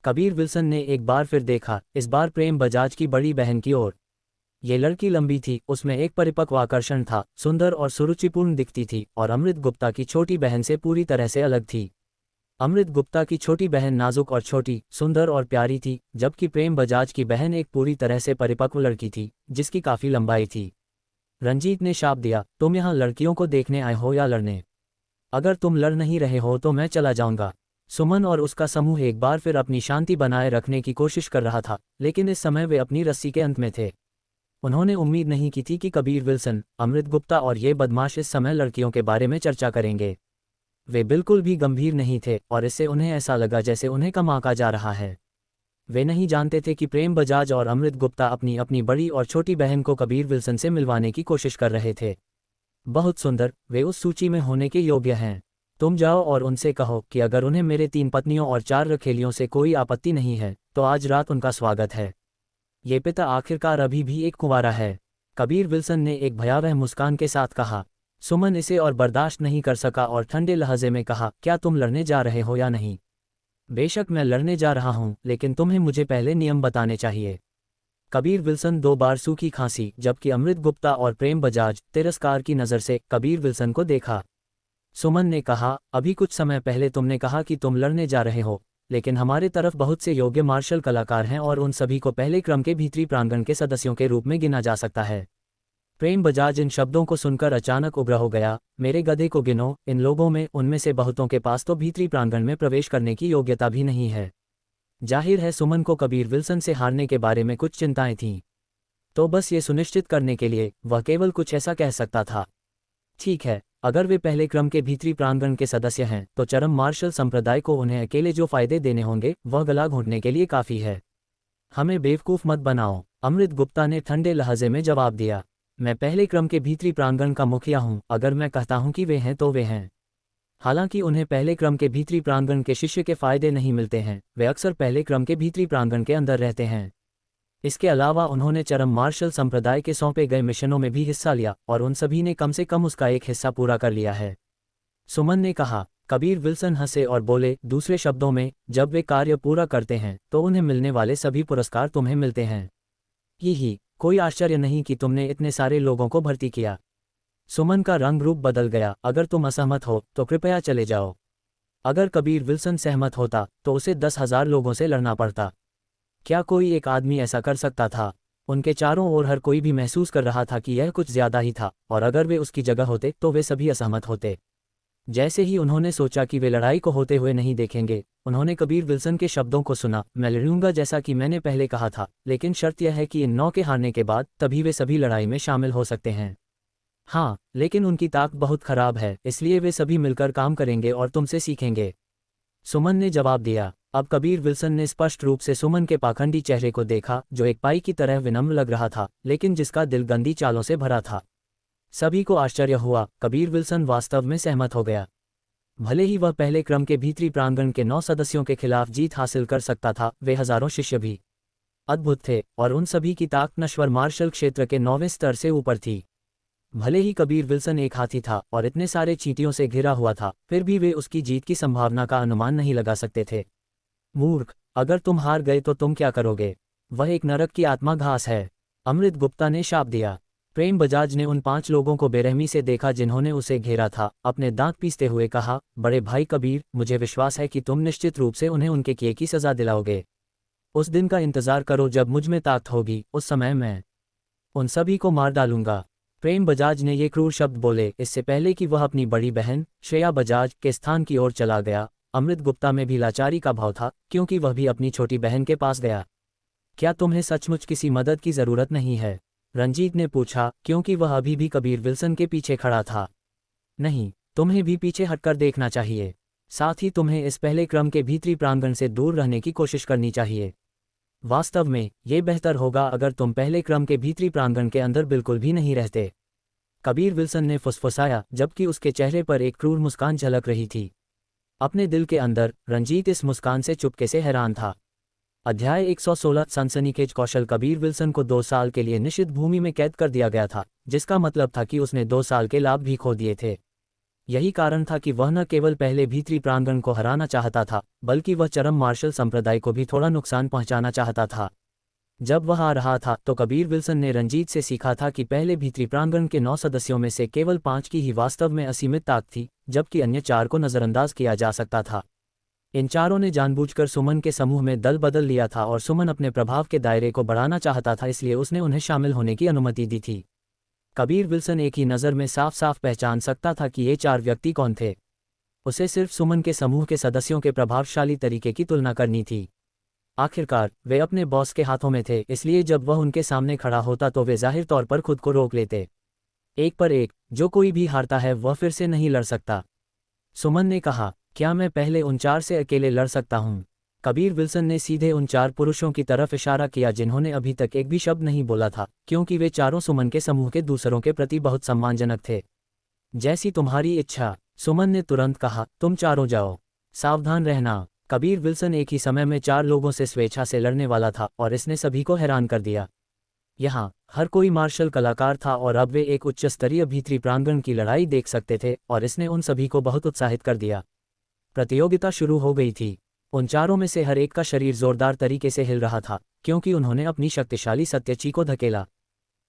कबीर विल्सन ने एक बार फिर देखा, इस बार प्रेम बजाज की बड़ी बहन की ओर। ये लड़की लंबी थी, उसमें एक परिपक्व आकर्षण था, सुंदर और सुरुचिपूर्ण दिखती थी और अमृत गुप्ता की छोटी बहन से पूरी तरह से अलग थी। अमृत गुप्ता की छोटी बहन नाजुक और छोटी, सुंदर और प्यारी थी, जबकि प्रेम बजाज की बहन एक पूरी तरह से परिपक्व लड़की थी, जिसकी काफ़ी लंबाई थी। रंजीत ने शाप दिया, तुम यहाँ लड़कियों को देखने आए हो या लड़ने? अगर तुम लड़ नहीं रहे हो तो मैं चला जाऊंगा। सुमन और उसका समूह एक बार फिर अपनी शांति बनाए रखने की कोशिश कर रहा था, लेकिन इस समय वे अपनी रस्सी के अंत में थे। उन्होंने उम्मीद नहीं की थी कि कबीर विल्सन, अमृत गुप्ता और ये बदमाश इस समय लड़कियों के बारे में चर्चा करेंगे। वे बिल्कुल भी गंभीर नहीं थे और इससे उन्हें ऐसा लगा जैसे उन्हें कम आंका जा रहा है। वे नहीं जानते थे कि प्रेम बजाज और अमृत गुप्ता अपनी अपनी बड़ी और छोटी बहन को कबीर विल्सन से मिलवाने की कोशिश कर रहे थे। बहुत सुंदर, वे उस सूची में होने के योग्य हैं। तुम जाओ और उनसे कहो कि अगर उन्हें मेरे 3 पत्नियों और 4 रखेलियों से कोई आपत्ति नहीं है तो आज रात उनका स्वागत है। ये पिता आखिरकार अभी भी एक कुंवारा है, कबीर विल्सन ने एक भयावह मुस्कान के साथ कहा। सुमन इसे और बर्दाश्त नहीं कर सका और ठंडे लहजे में कहा, क्या तुम लड़ने जा रहे हो या नहीं? बेशक मैं लड़ने जा रहा हूं, लेकिन तुम्हें मुझे पहले नियम बताने चाहिए। कबीर विल्सन 2 बार सूखी खांसी, जबकि अमृत गुप्ता और प्रेम बजाज तिरस्कार की नज़र से कबीर विल्सन को देखा। सुमन ने कहा, अभी कुछ समय पहले तुमने कहा कि तुम लड़ने जा रहे हो, लेकिन हमारे तरफ बहुत से योग्य मार्शल कलाकार हैं और उन सभी को पहले क्रम के भीतरी प्रांगण के सदस्यों के रूप में गिना जा सकता है। प्रेम बजाज इन शब्दों को सुनकर अचानक उग्र हो गया, मेरे गधे को गिनो, इन लोगों में उनमें से बहुतों के पास तो भीतरी प्रांगण में प्रवेश करने की योग्यता भी नहीं है। जाहिर है सुमन को कबीर विल्सन से हारने के बारे में कुछ चिंताएं थीं, तो बस ये सुनिश्चित करने के लिए वह केवल कुछ ऐसा कह सकता था, ठीक है, अगर वे पहले क्रम के भीतरी प्रांगण के सदस्य हैं तो चरम मार्शल संप्रदाय को उन्हें अकेले जो फायदे देने होंगे वह गला घोंटने के लिए काफ़ी है। हमें बेवकूफ़ मत बनाओ, अमृत गुप्ता ने ठंडे लहजे में जवाब दिया। मैं पहले क्रम के भीतरी प्रांगण का मुखिया हूं, अगर मैं कहता हूं कि वे हैं तो वे हैं। हालांकि उन्हें पहले क्रम के भीतरी प्रांगण के शिष्य के फायदे नहीं मिलते हैं, वे अक्सर पहले क्रम के भीतरी प्रांगण के अंदर रहते हैं। इसके अलावा उन्होंने चरम मार्शल संप्रदाय के सौंपे गए मिशनों में भी हिस्सा लिया और उन सभी ने कम से कम उसका एक हिस्सा पूरा कर लिया है, सुमन ने कहा। कबीर विल्सन हंसे और बोले, दूसरे शब्दों में, जब वे कार्य पूरा करते हैं तो उन्हें मिलने वाले सभी पुरस्कार तुम्हें मिलते हैं। यही कोई आश्चर्य नहीं कि तुमने इतने सारे लोगों को भर्ती किया। सुमन का रंग रूप बदल गया, अगर तुम असहमत हो तो कृपया चले जाओ। अगर कबीर विल्सन सहमत होता तो उसे 10,000 लोगों से लड़ना पड़ता। क्या कोई एक आदमी ऐसा कर सकता था? उनके चारों ओर हर कोई भी महसूस कर रहा था कि यह कुछ ज्यादा ही था, और अगर वे उसकी जगह होते तो वे सभी असहमत होते। जैसे ही उन्होंने सोचा कि वे लड़ाई को होते हुए नहीं देखेंगे, उन्होंने कबीर विल्सन के शब्दों को सुना, मैं लड़ूंगा जैसा कि मैंने पहले कहा था, लेकिन शर्त यह है कि इन 9 के हारने के बाद तभी वे सभी लड़ाई में शामिल हो सकते हैं। हाँ, लेकिन उनकी ताकत बहुत खराब है, इसलिए वे सभी मिलकर काम करेंगे और तुमसे सीखेंगे, सुमन ने जवाब दिया। अब कबीर विल्सन ने स्पष्ट रूप से सुमन के पाखंडी चेहरे को देखा, जो एक पाई की तरह विनम्र लग रहा था, लेकिन जिसका दिल गंदी चालों से भरा था। सभी को आश्चर्य हुआ, कबीर विल्सन वास्तव में सहमत हो गया। भले ही वह पहले क्रम के भीतरी प्रांगण के 9 सदस्यों के खिलाफ जीत हासिल कर सकता था, वे हजारों शिष्य भी अद्भुत थे और उन सभी की ताकत नश्वर मार्शल क्षेत्र के 9वें स्तर से ऊपर थी। भले ही कबीर विल्सन एक हाथी था और इतने सारे चींटियों से घिरा हुआ था, फिर भी वे उसकी जीत की संभावना का अनुमान नहीं लगा सकते थे। मूर्ख, अगर तुम हार गए तो तुम क्या करोगे? वह एक नरक की आत्मा घास है, अमृत गुप्ता ने शाप दिया। प्रेम बजाज ने उन 5 लोगों को बेरहमी से देखा जिन्होंने उसे घेरा था। अपने दांत पीसते हुए कहा, बड़े भाई कबीर, मुझे विश्वास है कि तुम निश्चित रूप से उन्हें उनके किए की सज़ा दिलाओगे। उस दिन का इंतज़ार करो जब मुझ में ताकत होगी, उस समय मैं उन सभी को मार डालूंगा। प्रेम बजाज ने ये क्रूर शब्द बोले इससे पहले कि वह अपनी बड़ी बहन श्रेया बजाज के स्थान की ओर चला गया। अमृत गुप्ता में भी लाचारी का भाव था, क्योंकि वह भी अपनी छोटी बहन के पास गया। क्या तुम्हें सचमुच किसी मदद की ज़रूरत नहीं है? रंजीत ने पूछा, क्योंकि वह अभी भी कबीर विल्सन के पीछे खड़ा था। नहीं, तुम्हें भी पीछे हटकर देखना चाहिए। साथ ही तुम्हें इस पहले क्रम के भीतरी प्रांगण से दूर रहने की कोशिश करनी चाहिए। वास्तव में ये बेहतर होगा अगर तुम पहले क्रम के भीतरी प्रांगण के अंदर बिल्कुल भी नहीं रहते। कबीर विल्सन ने फुसफुसाया, जबकि उसके चेहरे पर एक क्रूर मुस्कान झलक रही थी। अपने दिल के अंदर रंजीत इस मुस्कान से चुपके से हैरान था। अध्याय 116 सनसनीखेज कौशल। कबीर विल्सन को 2 साल के लिए निषिद्ध भूमि में कैद कर दिया गया था, जिसका मतलब था कि उसने 2 साल के लाभ भी खो दिए थे। यही कारण था कि वह न केवल पहले भीतरी प्रांगण को हराना चाहता था, बल्कि वह चरम मार्शल संप्रदाय को भी थोड़ा नुकसान पहुंचाना चाहता था। जब वह आ रहा था तो कबीर विल्सन ने रंजीत से सीखा था कि पहले भीतरी प्रांगण के 9 सदस्यों में से केवल 5 की ही वास्तव में असीमित ताकत थी, जबकि अन्य 4 को नज़रअंदाज किया जा सकता था। इन चारों ने जानबूझकर सुमन के समूह में दल बदल लिया था और सुमन अपने प्रभाव के दायरे को बढ़ाना चाहता था, इसलिए उसने उन्हें शामिल होने की अनुमति दी थी। कबीर विल्सन एक ही नज़र में साफ साफ पहचान सकता था कि ये 4 व्यक्ति कौन थे। उसे सिर्फ सुमन के समूह के सदस्यों के प्रभावशाली तरीके की तुलना करनी थी। आखिरकार वे अपने बॉस के हाथों में थे, इसलिए जब वह उनके सामने खड़ा होता तो वे जाहिर तौर पर खुद को रोक लेते। एक पर एक, जो कोई भी हारता है वह फिर से नहीं लड़ सकता। सुमन ने कहा, क्या मैं पहले उन 4 से अकेले लड़ सकता हूँ? कबीर विल्सन ने सीधे उन 4 पुरुषों की तरफ इशारा किया जिन्होंने अभी तक एक भी शब्द नहीं बोला था, क्योंकि वे चारों सुमन के समूह के दूसरों के प्रति बहुत सम्मानजनक थे। जैसी तुम्हारी इच्छा, सुमन ने तुरंत कहा, तुम चारों जाओ। सावधान रहना। कबीर विल्सन एक ही समय में 4 लोगों से स्वेच्छा से लड़ने वाला था और इसने सभी को हैरान कर दिया। यहाँ हर कोई मार्शल कलाकार था और अब वे एक उच्च स्तरीय भीतरी प्रांगण की लड़ाई देख सकते थे और इसने उन सभी को बहुत उत्साहित कर दिया। प्रतियोगिता शुरू हो गई थी। उन चारों में से हर एक का शरीर जोरदार तरीके से हिल रहा था, क्योंकि उन्होंने अपनी शक्तिशाली सत्यची को धकेला।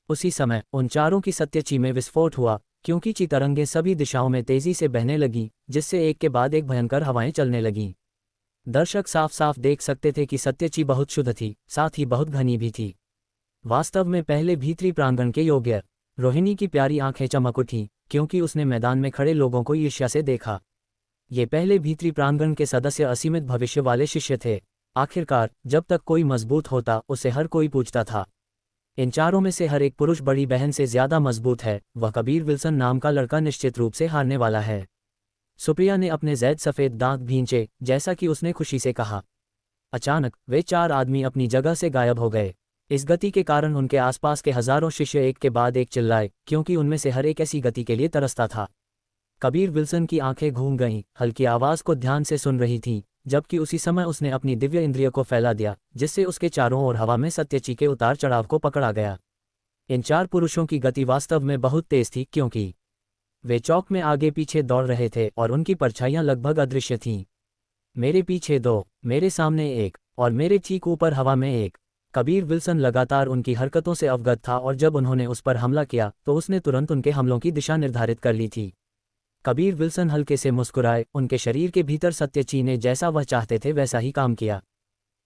उसी समय उन चारों की सत्यची में विस्फोट हुआ, क्योंकि चितरंगें सभी दिशाओं में तेजी से बहने लगीं, जिससे एक के बाद एक भयंकर हवाएं चलने लगीं। दर्शक साफ साफ देख सकते थे कि सत्यची बहुत शुद्ध थी, साथ ही बहुत घनी भी थी। वास्तव में पहले भीतरी प्रांगण के योग्य। रोहिणी की प्यारी आंखें चमक उठीं, क्योंकि उसने मैदान में खड़े लोगों को ईर्ष्या से देखा। ये पहले भीतरी प्रांगण के सदस्य असीमित भविष्य वाले शिष्य थे। आखिरकार जब तक कोई मजबूत होता उसे हर कोई पूछता था। इन चारों में से हर एक पुरुष बड़ी बहन से ज्यादा मजबूत है। वह कबीर विल्सन नाम का लड़का निश्चित रूप से हारने वाला है। सुप्रिया ने अपने जैद सफ़ेद दांत भींचे, जैसा कि उसने खुशी से कहा। अचानक वे 4 आदमी अपनी जगह से गायब हो गए। इस गति के कारण उनके आसपास के हजारों शिष्य एक के बाद एक चिल्लाए, क्योंकि उनमें से हर एक ऐसी गति के लिए तरसता था। कबीर विल्सन की आंखें घूम गईं, हल्की आवाज़ को ध्यान से सुन रही थीं, जबकि उसी समय उसने अपनी दिव्य इंद्रिय को फैला दिया, जिससे उसके चारों ओर हवा में सत्यची के उतार चढ़ाव को पकड़ा गया। इन 4 पुरुषों की गति वास्तव में बहुत तेज थी, क्योंकि वे चौक में आगे पीछे दौड़ रहे थे और उनकी परछाइयां लगभग अदृश्य थीं। मेरे पीछे 2, मेरे सामने 1 और मेरे ठीक ऊपर हवा में 1। कबीर विल्सन लगातार उनकी हरकतों से अवगत था और जब उन्होंने उस पर हमला किया तो उसने तुरंत उनके हमलों की दिशा निर्धारित कर ली थी। कबीर विल्सन हल्के से मुस्कुराए। उनके शरीर के भीतर सत्यची ने जैसा वह चाहते थे वैसा ही काम किया।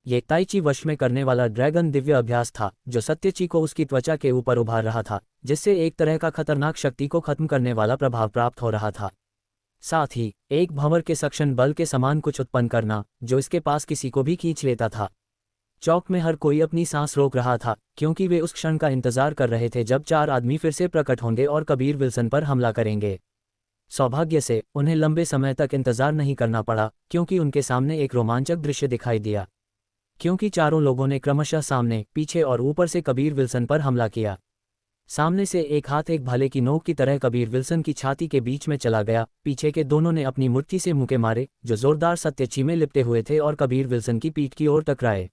ये ताइची वश में करने वाला ड्रैगन दिव्य अभ्यास था, जो सत्यची को उसकी त्वचा के ऊपर उभार रहा था, जिससे एक तरह का खतरनाक शक्ति को खत्म करने वाला प्रभाव प्राप्त हो रहा था। साथ ही एक भंवर के सक्शन बल के समान कुछ उत्पन्न करना, जो इसके पास किसी को भी खींच लेता था। चौक में हर कोई अपनी सांस रोक रहा था, क्योंकि वे उस क्षण का इंतजार कर रहे थे जब 4 आदमी फिर से प्रकट होंगे और कबीर विल्सन पर हमला करेंगे। सौभाग्य से उन्हें लंबे समय तक इंतजार नहीं करना पड़ा, क्योंकि उनके सामने एक रोमांचक दृश्य दिखाई दिया। क्योंकि चारों लोगों ने क्रमशः सामने, पीछे और ऊपर से कबीर विल्सन पर हमला किया। सामने से एक हाथ एक भाले की नोक की तरह कबीर विल्सन की छाती के बीच में चला गया। पीछे के दोनों ने अपनी मुट्ठी से मुक्के मारे, जो जोरदार सत्यची में लिपटे हुए थे और कबीर विल्सन की पीठ की ओर टकराए।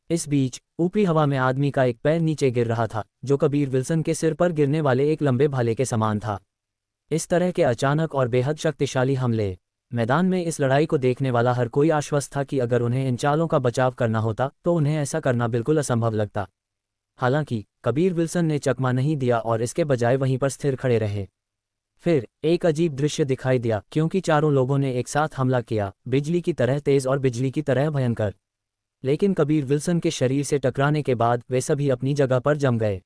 इस बीच ऊपरी हवा में आदमी का एक पैर नीचे गिर रहा था, जो कबीर विल्सन के सिर पर गिरने वाले एक लंबे भाले के समान था। इस तरह के अचानक और बेहद शक्तिशाली हमले। मैदान में इस लड़ाई को देखने वाला हर कोई आश्वस्त था कि अगर उन्हें इन चालों का बचाव करना होता तो उन्हें ऐसा करना बिल्कुल असंभव लगता। हालांकि कबीर विल्सन ने चकमा नहीं दिया और इसके बजाय वहीं पर स्थिर खड़े रहे। फिर एक अजीब दृश्य दिखाई दिया, क्योंकि चारों लोगों ने एक साथ हमला किया, बिजली की तरह तेज और बिजली की तरह भयंकर। लेकिन कबीर विल्सन के शरीर से टकराने के बाद वे सभी अपनी जगह पर जम गए।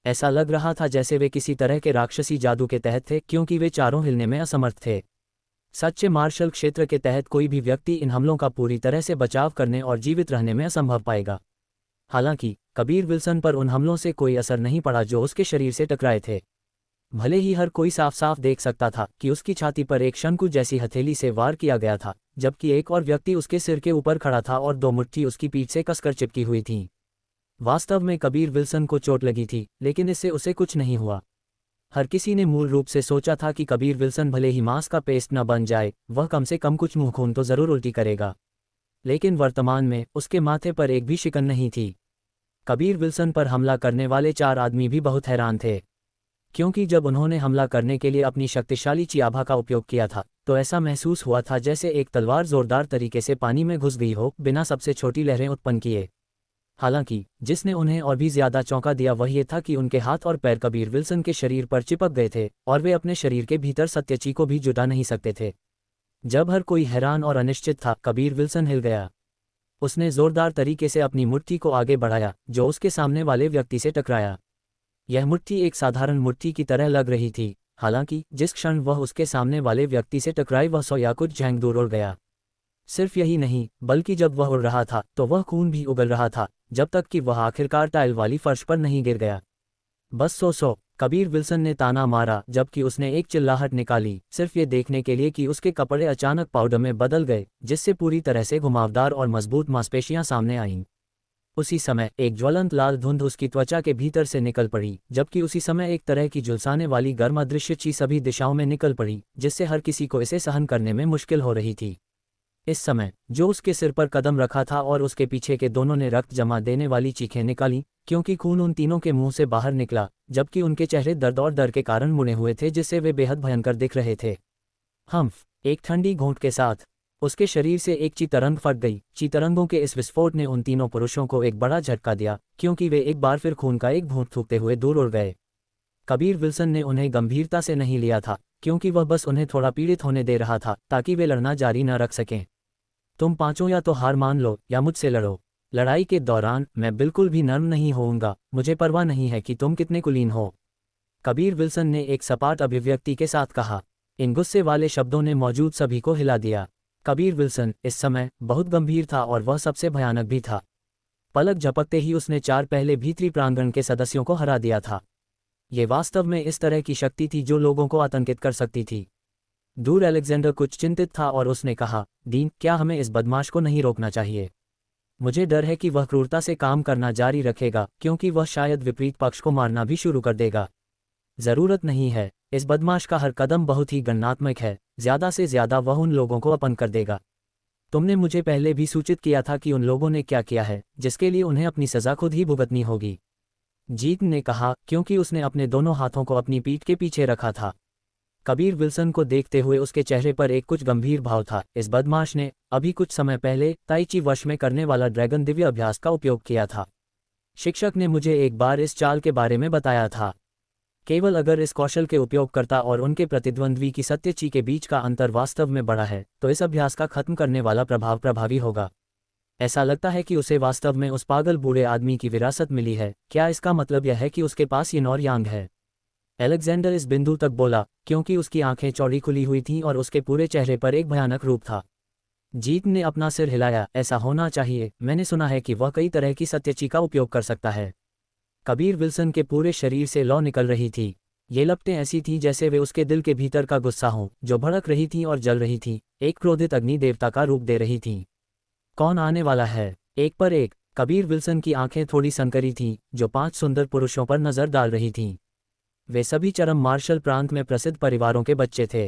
ऐसा लग रहा था जैसे वे किसी तरह के राक्षसी जादू के तहत थे, क्योंकि वे चारों हिलने में असमर्थ थे। सच्चे मार्शल क्षेत्र के तहत कोई भी व्यक्ति इन हमलों का पूरी तरह से बचाव करने और जीवित रहने में असंभव पाएगा। हालांकि कबीर विल्सन पर उन हमलों से कोई असर नहीं पड़ा जो उसके शरीर से टकराए थे। भले ही हर कोई साफ साफ देख सकता था कि उसकी छाती पर एक शंकु जैसी हथेली से वार किया गया था, जबकि एक और व्यक्ति उसके सिर के ऊपर खड़ा था और दो मुट्ठी उसकी पीठ से कसकर चिपकी हुई थीं। वास्तव में कबीर विल्सन को चोट लगी थी, लेकिन इससे उसे कुछ नहीं हुआ। हर किसी ने मूल रूप से सोचा था कि कबीर विल्सन भले ही मांस का पेस्ट न बन जाए, वह कम से कम कुछ मुंह खून तो जरूर उल्टी करेगा। लेकिन वर्तमान में उसके माथे पर एक भी शिकन नहीं थी। कबीर विल्सन पर हमला करने वाले 4 आदमी भी बहुत हैरान थे, क्योंकि जब उन्होंने हमला करने के लिए अपनी शक्तिशाली चियाभा का उपयोग किया था, तो ऐसा महसूस हुआ था जैसे एक तलवार जोरदार तरीके से पानी में घुस गई हो, बिना सबसे छोटी लहरें उत्पन्न किए। हालांकि जिसने उन्हें और भी ज्यादा चौंका दिया वह ये था कि उनके हाथ और पैर कबीर विल्सन के शरीर पर चिपक गए थे और वे अपने शरीर के भीतर सत्यची को भी जुटा नहीं सकते थे। जब हर कोई हैरान और अनिश्चित था, कबीर विल्सन हिल गया। उसने जोरदार तरीके से अपनी मुट्ठी को आगे बढ़ाया, जो उसके सामने वाले व्यक्ति से टकराया। यह मुट्ठी एक साधारण मुट्ठी की तरह लग रही थी, हालांकि जिस क्षण वह उसके सामने वाले व्यक्ति से टकराई वह 100 या कुछ झैंग दूर उड़ गया। सिर्फ यही नहीं, बल्कि जब वह उड़ रहा था तो वह खून भी उगल रहा था, जब तक कि वह आखिरकार टाइल वाली फर्श पर नहीं गिर गया। बस 100 कबीर विल्सन ने ताना मारा, जबकि उसने एक चिल्लाहट निकाली, सिर्फ ये देखने के लिए कि उसके कपड़े अचानक पाउडर में बदल गए, जिससे पूरी तरह से घुमावदार और मजबूत मांसपेशियां सामने आईं। उसी समय एक ज्वलंत लाल धुंध उसकी त्वचा के भीतर से निकल पड़ी, जबकि उसी समय एक तरह की झुलसाने वाली गर्म अदृश्य चीज सभी दिशाओं में निकल पड़ी, जिससे हर किसी को इसे सहन करने में मुश्किल हो रही थी। इस समय जो उसके सिर पर कदम रखा था और उसके पीछे के दोनों ने रक्त जमा देने वाली चीखें निकाली, क्योंकि खून उन तीनों के मुंह से बाहर निकला, जबकि उनके चेहरे दर्द और डर के कारण मुड़े हुए थे, जिससे वे बेहद भयंकर दिख रहे थे। हम्फ, एक ठंडी घूंट के साथ उसके शरीर से एक चीतरंग फट गई। चीतरंगों के इस विस्फोट ने उन तीनों पुरुषों को एक बड़ा झटका दिया, क्योंकि वे एक बार फिर खून का एक घूंट थूकते हुए दूर उड़ गए। कबीर विल्सन ने उन्हें गंभीरता से नहीं लिया था, क्योंकि वह बस उन्हें थोड़ा पीड़ित होने दे रहा था ताकि वे लड़ना जारी न रख सकें। तुम पांचों या तो हार मान लो या मुझसे लड़ो। लड़ाई के दौरान मैं बिल्कुल भी नर्म नहीं होऊंगा, मुझे परवाह नहीं है कि तुम कितने कुलीन हो, कबीर विल्सन ने एक सपाट अभिव्यक्ति के साथ कहा। इन गुस्से वाले शब्दों ने मौजूद सभी को हिला दिया। कबीर विल्सन इस समय बहुत गंभीर था और वह सबसे भयानक भी था। पलक झपकते ही उसने 4 पहले भीतरी प्रांगण के सदस्यों को हरा दिया था। ये वास्तव में इस तरह की शक्ति थी जो लोगों को आतंकित कर सकती थी। दूर अलेक्जेंडर कुछ चिंतित था और उसने कहा, डीन, क्या हमें इस बदमाश को नहीं रोकना चाहिए? मुझे डर है कि वह क्रूरता से काम करना जारी रखेगा, क्योंकि वह शायद विपरीत पक्ष को मारना भी शुरू कर देगा। जरूरत नहीं है, इस बदमाश का हर कदम बहुत ही गणनात्मक है, ज्यादा से ज्यादा वह उन लोगों को अपन कर देगा। तुमने मुझे पहले भी सूचित किया था कि उन लोगों ने क्या किया है, जिसके लिए उन्हें अपनी सजा खुद ही भुगतनी होगी, जीत ने कहा, क्योंकि उसने अपने दोनों हाथों को अपनी पीठ के पीछे रखा था। कबीर विल्सन को देखते हुए उसके चेहरे पर एक कुछ गंभीर भाव था। इस बदमाश ने अभी कुछ समय पहले ताई ची वश में करने वाला ड्रैगन दिव्य अभ्यास का उपयोग किया था। शिक्षक ने मुझे एक बार इस चाल के बारे में बताया था। केवल अगर इस कौशल के उपयोगकर्ता और उनके प्रतिद्वंद्वी की सत्यची के बीच का अंतर वास्तव में बड़ा है, तो इस अभ्यास का खत्म करने वाला प्रभाव प्रभावी होगा। ऐसा लगता है कि उसे वास्तव में उस पागल बूढ़े आदमी की विरासत मिली है। क्या इसका मतलब यह है कि उसके पास यिन और यांग है? अलेक्जेंडर इस बिंदु तक बोला, क्योंकि उसकी आंखें चौड़ी खुली हुई थीं और उसके पूरे चेहरे पर एक भयानक रूप था। जीत ने अपना सिर हिलाया। ऐसा होना चाहिए, मैंने सुना है कि वह कई तरह की सत्यची का उपयोग कर सकता है। कबीर विल्सन के पूरे शरीर से लौ निकल रही थी। ये लपटें ऐसी थीं जैसे वे उसके दिल के भीतर का गुस्सा हों, जो भड़क रही थीं और जल रही थीं, एक क्रोधित अग्नि देवता का रूप दे रही थीं। कौन आने वाला है? एक पर एक। कबीर विल्सन की आंखें थोड़ी संकरी थीं, जो 5 सुंदर पुरुषों पर नजर डाल रही थीं। वे सभी चरम मार्शल प्रांत में प्रसिद्ध परिवारों के बच्चे थे।